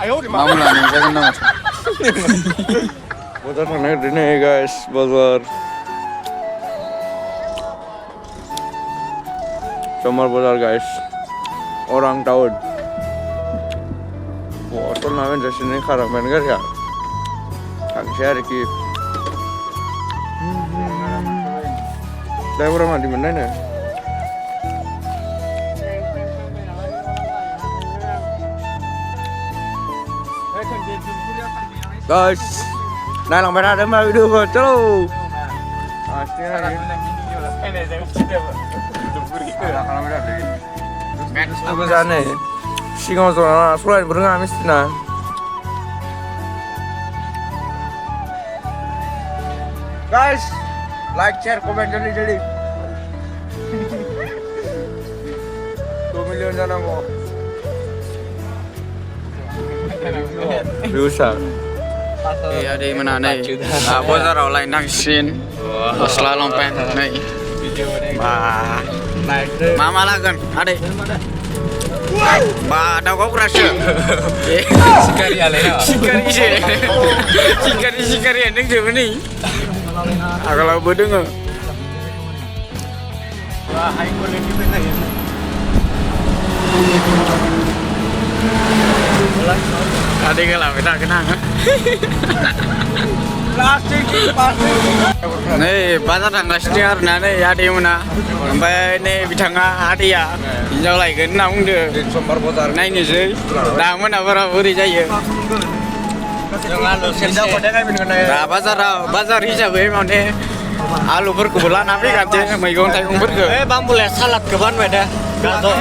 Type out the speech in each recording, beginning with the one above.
मा मुलानि जागोन नामा बाजार थांनो नागिरदों गाइस बाजार समर बाजार guys orang tahun botol namen dari sini karamen kan ya taksi hari ki saya orang di mana nih guys nay lòng bay ra đến bao video rồi chalo pasti hari itu sana singo soalnya selain berenang mistina guys like share comment jadi 2 million jana mau rusak iya di mana nih bazar online nangsin setelah lompen nih wah mama lagan adek ba daw ko crush sikari alay sikari sikari ending de ni agala bodeng wah high quality pe nahi adek gala beta kenang plastik nih bazar ngastir nane ya di mana sampai nih bitanga adia hinjau lagi na ungde sombar bazar naini sih dah mana beri jaya bazar hijab mana alu berkebulan tapi katanya maigon tayung berke bang boleh salad ke ban beda gato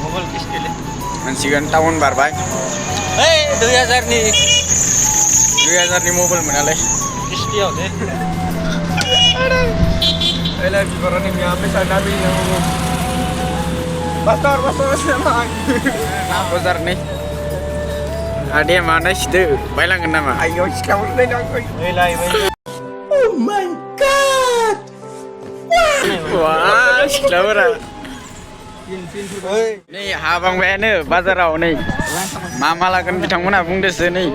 mobil kiskile mensigan tahun barbai 2000 nih 2000 nih mobil mana leh kiskil deh lagi orang ini habis ada nih yang ngomong basar sama bazar nih ada mana situ bailang nama ayo sekarang deh oh my god wah selawara nih habang bene bazarau nih mama lagan bitangmona bungdeso nih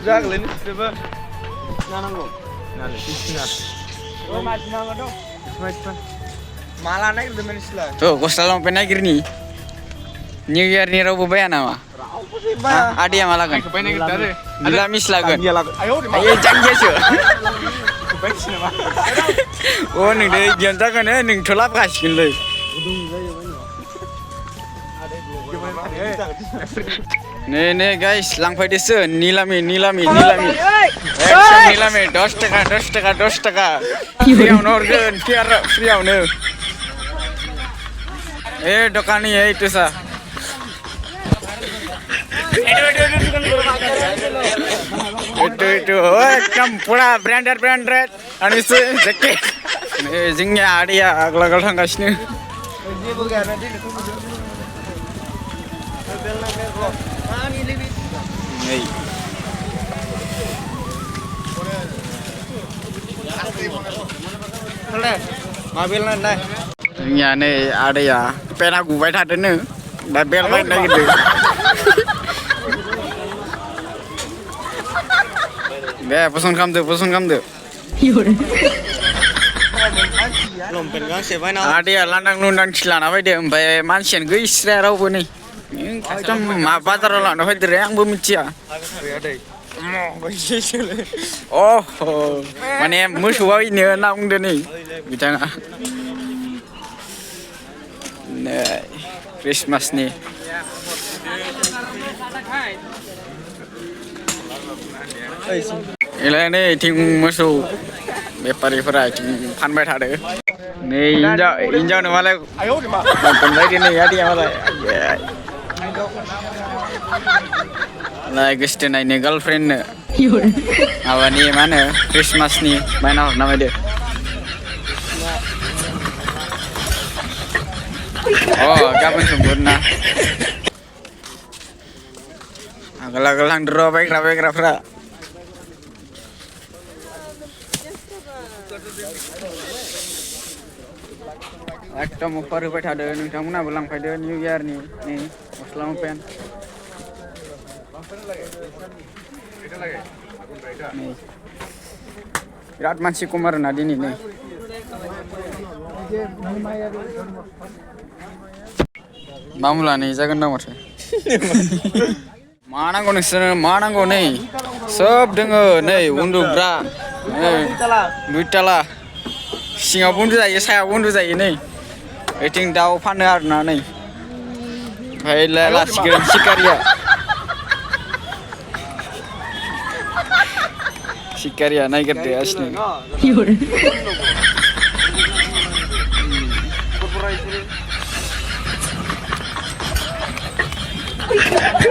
jaglin coba malah naik demen istilah tuh kostal lompen naik nih New Year nih rabu bayar nama ada yang malah kan bila mis lagan ayo jangan sih oh nih deh jangan jangan nih tolap kasih nih nih guys langpai desa nilami action nilami 10 taka free organ free dokani itu sah itu ekdom pura branded anu itu jaket jingnya ada agak tanggasnya mobil nih ya nih ada ya pena gue ada nih bel main lagi deh gak pesan kamu tuh lompen gang siapa ada ya landang celana apa deh sampai mansion gue istirahat apa nih kita bazar lah nih dari yang belum cia oh mana musuh ini nang deh nih bicara nih Christmas nih ini ting musuh bepari perai ting panbai thade nih injau nih malah nonton lagi nih ya dia malah lagi stay nih girlfriend awan nih mana Christmas nih main apa nama dia oh kapan sempurna agak-agak draw baik ra एकदम अफार होबाय थादो नोंथांमोनाबो लांफैदो new इयारनि नै गस्ला लंपेन्ट नै बिराद मानसि खम आरोना दिनै नै मामुला नै जागोन दा माथो मा नांगौ नोंसोरनो मा नांगौ नै सोब दोङो नै उन्दुग्रा दुइताला सिङावबो उन्दुजायो सायावबो उन्दुजायो नै ओइथिं दाउ फानो आरोना नै ओमफ्राय लासिगोन सिकारिया नायगिरदो आसिनो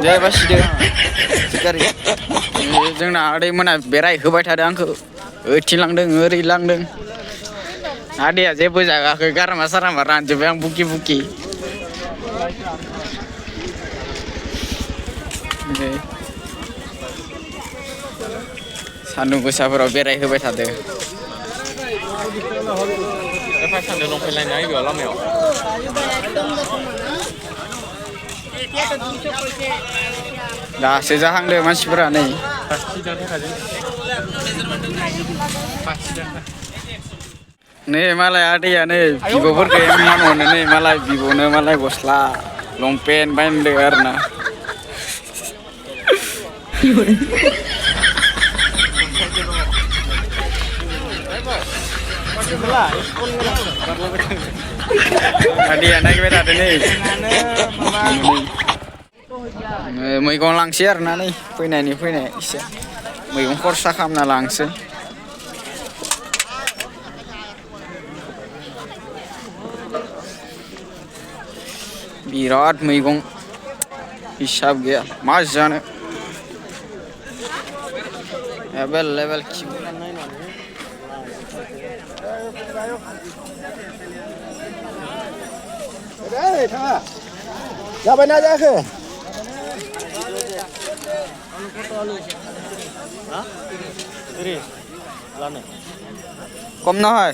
दे बासिदो सिकारि जोंना आदैमोना बेराय होबाय थादों आंखौ ओइथिं लांदों ओरै लांदों आदैया जेबो जागाखै गारामा सारामा रानजोब्बाय आं बुकि बुकि सान्दुं गोसाफोराव बेराय होबाय थादों सानदों लंपेन्ट लायनो हायो लामायाव दासो जाहांदो मानसिफोरा नै नै मालाय आदैया नै बिब'फोरखौ मान हरनो नै मालाय बिब'नो मालाय गस्ला लंपेन्ट बायनोदो आरोना आदैया नायबाय थादो नै मैगं लांसै आरोना नै फैनाय एसे मैगं खरसा खालामना लांसै बिराद मैगं हिसाब गैया मा जानो एभेलेबेल जाबायना जायाखै कम নহয়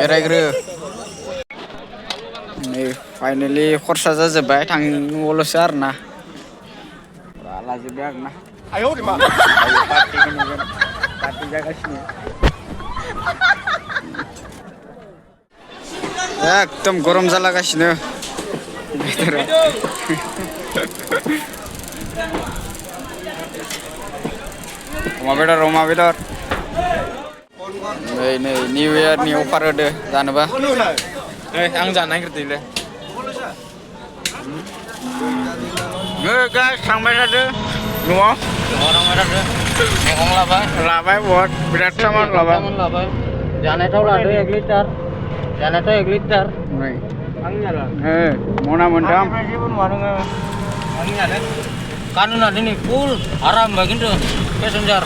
बेरायग्रो नै फाइनेलि खरसा जाजोब्बाय थांनोल'सो आरोना लाजोब्बाय आरोना पार्टि जागासिनो एकदम गरम जालागासिनो अमा बेदर नै निउ इयारनि अफार होदो जानोबा आं जानो नागिरदोंलै थांबाय थादो न'आव मैगं लाबाय बहुत बिराद सामान लाबाय जानायथाव लादो 1 लिटार जानायथाव 1 लिटार मना मोनथाम कानुना दिनै फुल आराम खिन्थु पेसेन्जार